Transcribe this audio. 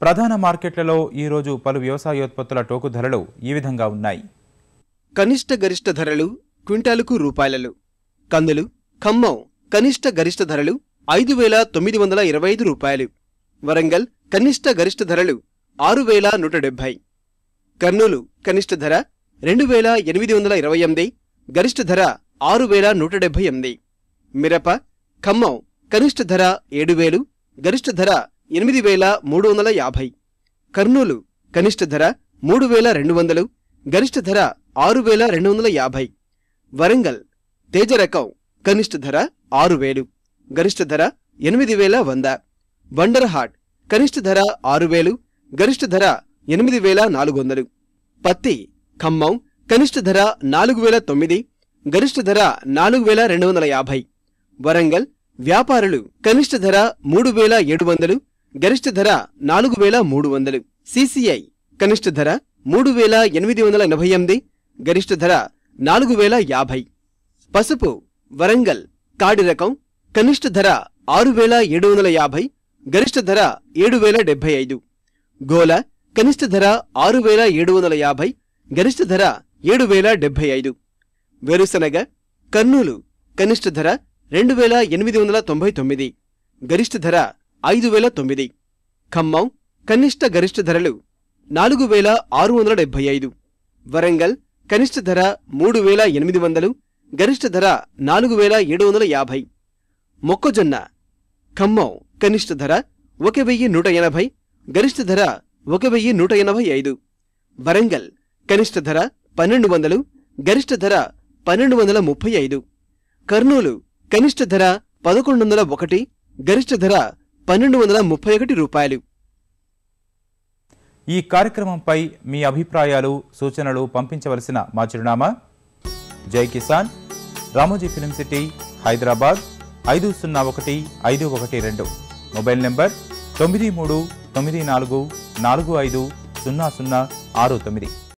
ప్రధాన మార్కెట్లలో ఈ రోజు పలు వ్యవసాయోత్పత్తుల టోకు ధరలు ఈ విధంగా ఉన్నాయి. కనిష్ట గరిష్ట ధరలు క్వింటాలుకు రూపాయలు. కందులు ఖమ్మం కనిష్ట గరిష్ట ధరలు 5,925 రూపాయలు. వరంగల్ కనిష్ట గరిష్ట ధరలు 6,170. కర్నూలు కనిష్ట ధర 2,828, గరిష్ట ధర 6,178. మిరప ఖమ్మం కనిష్ట ధర 7,000, గరిష్ట ధర 8,350. కర్నూలు కనిష్ట ధర 3,200, గరిష్ట ధర 6,250. వరంగల్ తేజ రకం కనిష్ట ధర 6,000, గరిష్ట ధర 8,100. బండర్హాట్ కనిష్ట ధర 6,000, గరిష్ట ధర 8,400. పత్తి ఖమ్మం కనిష్ట ధర 4,009, గరిష్ట ధర 4,250. వరంగల్ వ్యాపారులు కనిష్ట ధర 3,700, గరిష్ట ధర 4,300. సిసిఐ కనిష్ట ధర 3,888, గరిష్ట ధర 4,050. పసుపు వరంగల్ కాడి రకం కనిష్ట ధర 6,750, గరిష్ట ధర 7,075. గోల కనిష్ట ధర 6,750, గరిష్ట ధర 7,075. వేరుశనగ కర్నూలు కనిష్ట ధర 2,899, గరిష్ట ధర 5,009. ఖమ్మం కనిష్ట గరిష్ట ధరలు 4,675. వరంగల్ కనిష్ట ధర 3,800, గరిష్ట ధర 4,750. మొక్కజొన్న ఖమ్మం కనిష్ట ధర 1,180, గరిష్ట ధర 1,185. వరంగల్ కనిష్ట ధర 1,200, గరిష్ట ధర 1,235. కర్నూలు కనిష్ట ధర 1,101, గరిష్ట ధర 1,231 రూపాయలు. ఈ కార్యక్రమంపై మీ అభిప్రాయాలు సూచనలు పంపించవలసిన మా చిరునామా జై Kisan, Ramoji film city, Hyderabad 501-512. Mobile number 9394450069.